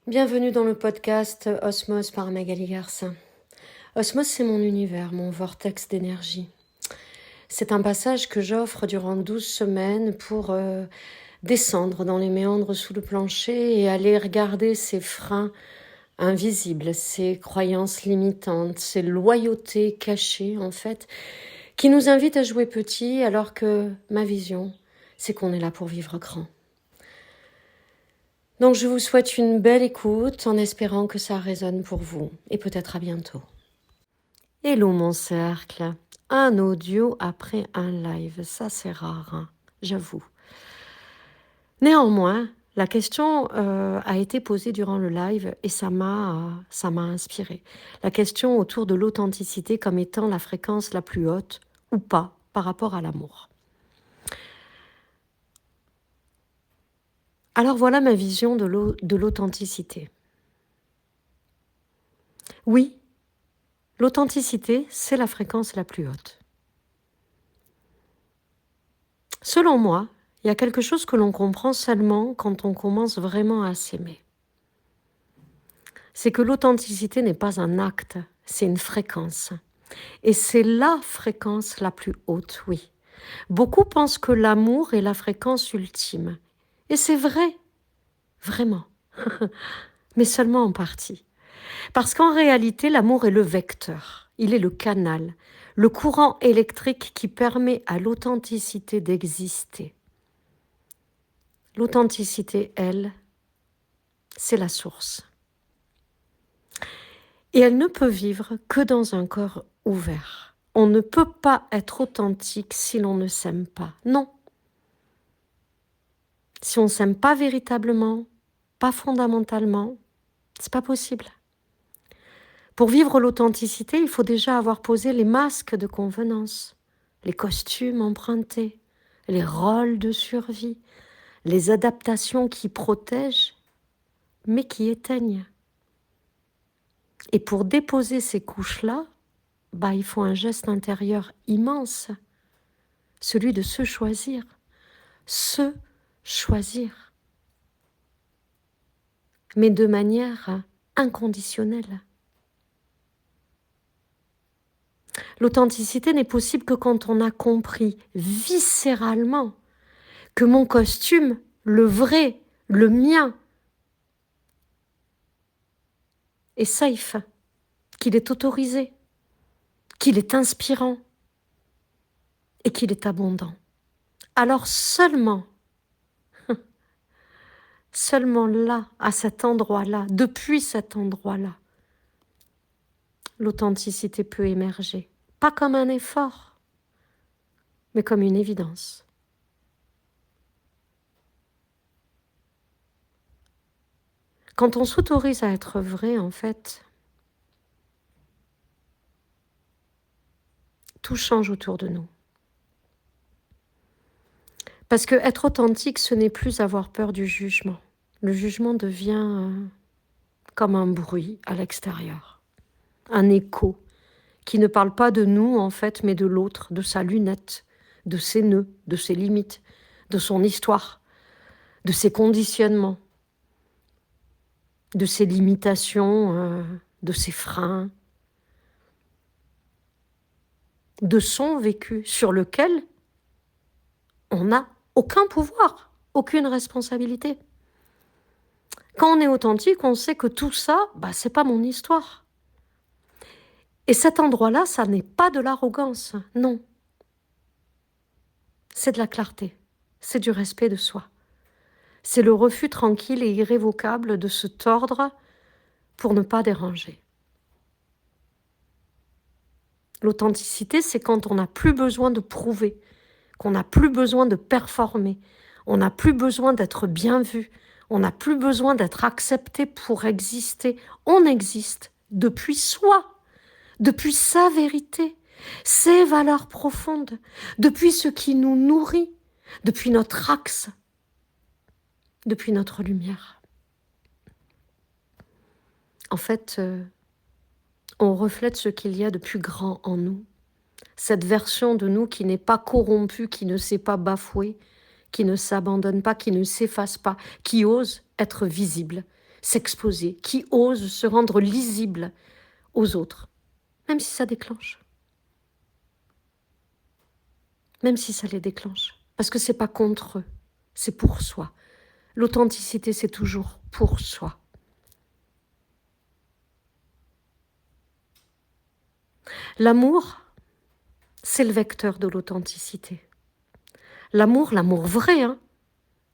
Bienvenue dans le podcast Osmose par Magali Garcin. Osmose, c'est mon univers, mon vortex d'énergie. C'est un passage que j'offre durant 12 semaines pour descendre dans les méandres sous le plancher et aller regarder ces freins invisibles, ces croyances limitantes, ces loyautés cachées en fait, qui nous invitent à jouer petit alors que ma vision, c'est qu'on est là pour vivre grand. Donc je vous souhaite une belle écoute en espérant que ça résonne pour vous et peut-être à bientôt. Hello mon cercle, un audio après un live, ça c'est rare, hein, j'avoue. Néanmoins, la question a été posée durant le live et ça m'a inspiré. La question autour de l'authenticité comme étant la fréquence la plus haute ou pas par rapport à l'amour. Alors voilà ma vision de l'authenticité. Oui, l'authenticité, c'est la fréquence la plus haute. Selon moi, il y a quelque chose que l'on comprend seulement quand on commence vraiment à s'aimer. C'est que l'authenticité n'est pas un acte, c'est une fréquence. Et c'est la fréquence la plus haute, oui. Beaucoup pensent que l'amour est la fréquence ultime. Et c'est vrai, vraiment. Mais seulement en partie. Parce qu'en réalité, l'amour est le vecteur, il est le canal, le courant électrique qui permet à l'authenticité d'exister. L'authenticité, elle, c'est la source. Et elle ne peut vivre que dans un corps ouvert. On ne peut pas être authentique si l'on ne s'aime pas. Non. Si on ne s'aime pas véritablement, pas fondamentalement, c'est pas possible. Pour vivre l'authenticité, il faut déjà avoir posé les masques de convenance, les costumes empruntés, les rôles de survie, les adaptations qui protègent, mais qui éteignent. Et pour déposer ces couches-là, il faut un geste intérieur immense, celui de se choisir, mais de manière inconditionnelle. L'authenticité n'est possible que quand on a compris viscéralement que mon costume, le vrai, le mien, est safe, qu'il est autorisé, qu'il est inspirant et qu'il est abondant. Alors seulement là, à cet endroit-là, depuis cet endroit-là, l'authenticité peut émerger. Pas comme un effort, mais comme une évidence. Quand on s'autorise à être vrai, en fait, tout change autour de nous. Parce que être authentique, ce n'est plus avoir peur du jugement. Le jugement devient comme un bruit à l'extérieur, un écho qui ne parle pas de nous, en fait, mais de l'autre, de sa lunette, de ses nœuds, de ses limites, de son histoire, de ses conditionnements, de ses limitations, de ses freins, de son vécu sur lequel on n'a aucun pouvoir, aucune responsabilité. Quand on est authentique, on sait que tout ça, c'est pas mon histoire. Et cet endroit-là, ça n'est pas de l'arrogance, non. C'est de la clarté, c'est du respect de soi. C'est le refus tranquille et irrévocable de se tordre pour ne pas déranger. L'authenticité, c'est quand on n'a plus besoin de prouver, qu'on n'a plus besoin de performer, on n'a plus besoin d'être bien vu, on n'a plus besoin d'être accepté pour exister. On existe depuis soi, depuis sa vérité, ses valeurs profondes, depuis ce qui nous nourrit, depuis notre axe, depuis notre lumière. En fait, on reflète ce qu'il y a de plus grand en nous. Cette version de nous qui n'est pas corrompue, qui ne sait pas bafouer, qui ne s'abandonne pas, qui ne s'efface pas, qui ose être visible. s'exposer, qui ose se rendre lisible aux autres, même si ça déclenche. Même si ça les déclenche. Parce que c'est pas contre eux, c'est pour soi. L'authenticité, c'est toujours pour soi. L'amour, c'est le vecteur de l'authenticité. L'amour vrai, hein,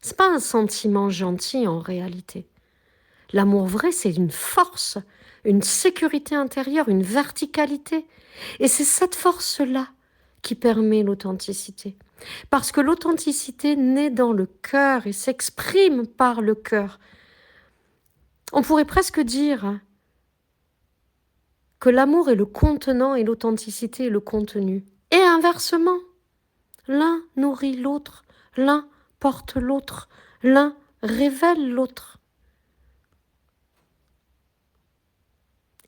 c'est pas un sentiment gentil en réalité. L'amour vrai, c'est une force, une sécurité intérieure, une verticalité. Et c'est cette force-là qui permet l'authenticité. Parce que l'authenticité naît dans le cœur et s'exprime par le cœur. On pourrait presque dire que l'amour est le contenant et l'authenticité est le contenu. Et inversement, l'un nourrit l'autre, l'un porte l'autre, l'un révèle l'autre.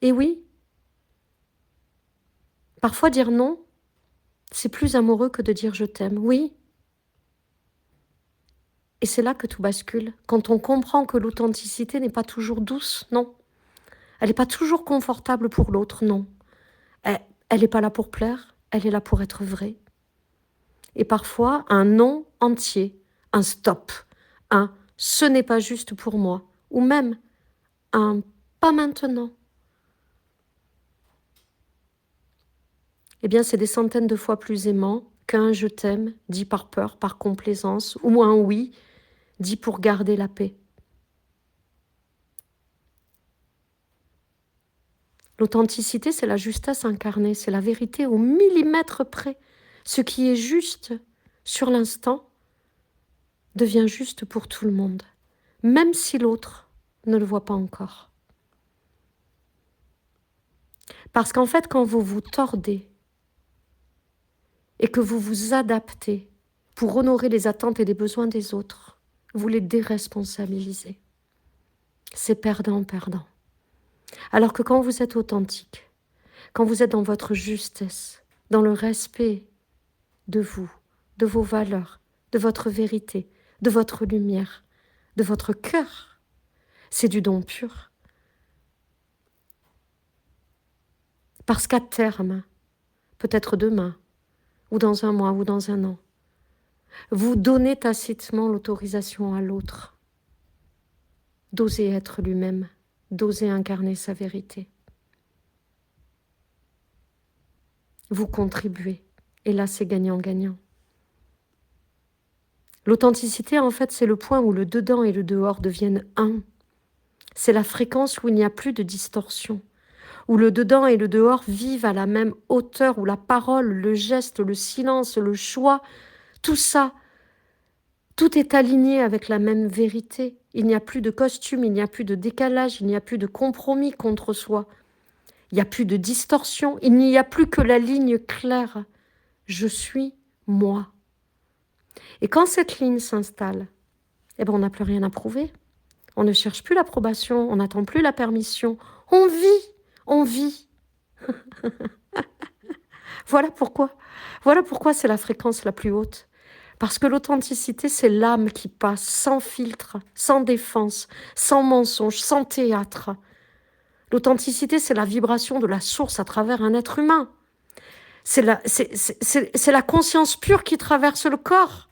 Et oui, parfois dire non, c'est plus amoureux que de dire je t'aime. Oui. Et c'est là que tout bascule, quand on comprend que l'authenticité n'est pas toujours douce, non. Elle n'est pas toujours confortable pour l'autre, non. Elle n'est pas là pour plaire, elle est là pour être vraie. Et parfois, un non entier, un stop, un ce n'est pas juste pour moi, ou même un pas maintenant. Eh bien, c'est des centaines de fois plus aimant qu'un je t'aime dit par peur, par complaisance, ou un oui dit pour garder la paix. L'authenticité, c'est la justesse incarnée, c'est la vérité au millimètre près. Ce qui est juste sur l'instant devient juste pour tout le monde, même si l'autre ne le voit pas encore. Parce qu'en fait, quand vous vous tordez et que vous vous adaptez pour honorer les attentes et les besoins des autres, vous les déresponsabilisez. C'est perdant-perdant. Alors que quand vous êtes authentique, quand vous êtes dans votre justesse, dans le respect de vous, de vos valeurs, de votre vérité, de votre lumière, de votre cœur, c'est du don pur. Parce qu'à terme, peut-être demain, ou dans un mois, ou dans un an, vous donnez tacitement l'autorisation à l'autre d'oser être lui-même, d'oser incarner sa vérité. Vous contribuez, et là c'est gagnant-gagnant. L'authenticité, en fait, c'est le point où le dedans et le dehors deviennent un. C'est la fréquence où il n'y a plus de distorsion, où le dedans et le dehors vivent à la même hauteur, où la parole, le geste, le silence, le choix, tout ça, tout est aligné avec la même vérité. Il n'y a plus de costume, il n'y a plus de décalage, il n'y a plus de compromis contre soi. Il n'y a plus de distorsion, il n'y a plus que la ligne claire. Je suis moi. Et quand cette ligne s'installe, eh ben on n'a plus rien à prouver. On ne cherche plus l'approbation, on n'attend plus la permission. On vit, on vit. Voilà pourquoi c'est la fréquence la plus haute. Parce que l'authenticité, c'est l'âme qui passe sans filtre, sans défense, sans mensonge, sans théâtre. L'authenticité, c'est la vibration de la source à travers un être humain. C'est la conscience pure qui traverse le corps.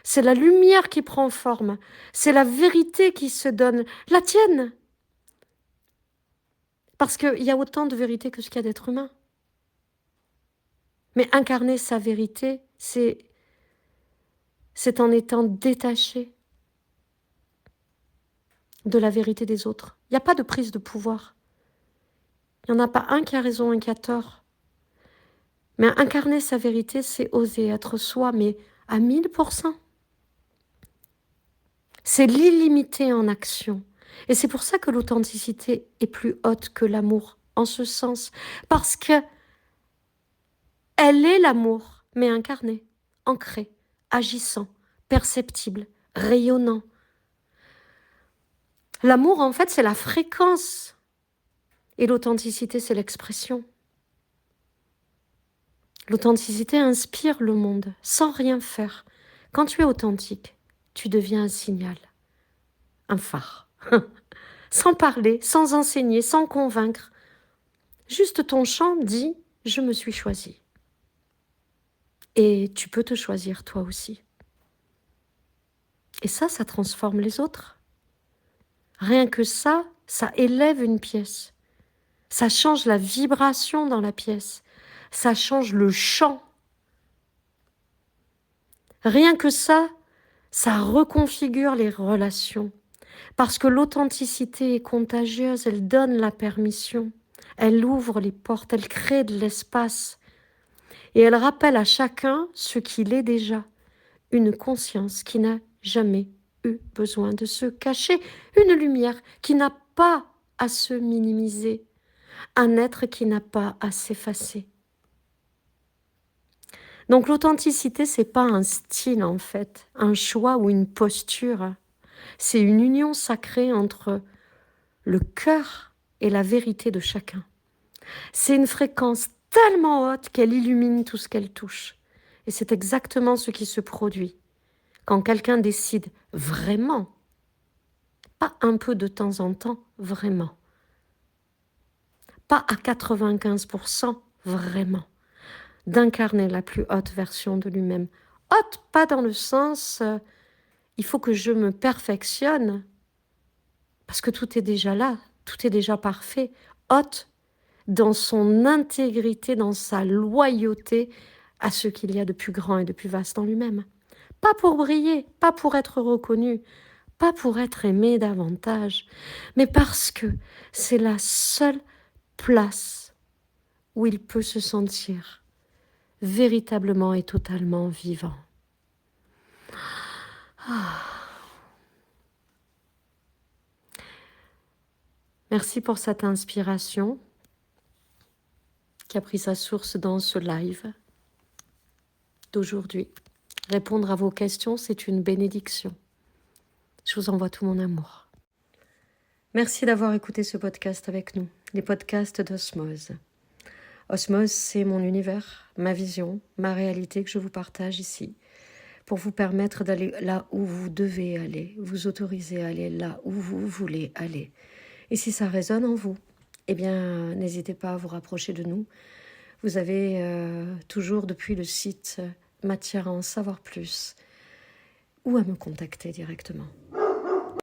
C'est la lumière qui prend forme. C'est la vérité qui se donne. La tienne. Parce qu'il y a autant de vérité que ce qu'il y a d'être humain. Mais incarner sa vérité, c'est en étant détaché de la vérité des autres. Il n'y a pas de prise de pouvoir. Il n'y en a pas un qui a raison, un qui a tort. Mais incarner sa vérité, c'est oser être soi, mais à 1000%. C'est l'illimité en action. Et c'est pour ça que l'authenticité est plus haute que l'amour, en ce sens. Parce que elle est l'amour, mais incarné, ancré, agissant, perceptible, rayonnant. L'amour, en fait, c'est la fréquence. Et l'authenticité, c'est l'expression. L'authenticité inspire le monde, sans rien faire. Quand tu es authentique, tu deviens un signal, un phare. sans parler, sans enseigner, sans convaincre. Juste ton chant dit « je me suis choisi ». Et tu peux te choisir toi aussi. Et ça transforme les autres. Rien que ça élève une pièce. Ça change la vibration dans la pièce. Ça change le chant. Rien que ça reconfigure les relations. Parce que l'authenticité est contagieuse, elle donne la permission. Elle ouvre les portes, elle crée de l'espace. Et elle rappelle à chacun ce qu'il est déjà. Une conscience qui n'a jamais eu besoin de se cacher. Une lumière qui n'a pas à se minimiser. Un être qui n'a pas à s'effacer. Donc l'authenticité, c'est pas un style en fait, un choix ou une posture. C'est une union sacrée entre le cœur et la vérité de chacun. C'est une fréquence tellement haute qu'elle illumine tout ce qu'elle touche. Et c'est exactement ce qui se produit quand quelqu'un décide vraiment, pas un peu de temps en temps, vraiment, pas à 95%, vraiment, d'incarner la plus haute version de lui-même. Haute, pas dans le sens il faut que je me perfectionne, parce que tout est déjà là, tout est déjà parfait. Haute dans son intégrité, dans sa loyauté à ce qu'il y a de plus grand et de plus vaste en lui-même. Pas pour briller, pas pour être reconnu, pas pour être aimé davantage, mais parce que c'est la seule place où il peut se sentir véritablement et totalement vivant. Merci pour cette inspiration qui a pris sa source dans ce live d'aujourd'hui. Répondre à vos questions, c'est une bénédiction. Je vous envoie tout mon amour. Merci d'avoir écouté ce podcast avec nous, les podcasts d'Osmose. Osmose, c'est mon univers, ma vision, ma réalité que je vous partage ici, pour vous permettre d'aller là où vous devez aller, vous autoriser à aller là où vous voulez aller. Et si ça résonne en vous, eh bien, n'hésitez pas à vous rapprocher de nous. Vous avez toujours depuis le site matière à en savoir plus ou à me contacter directement.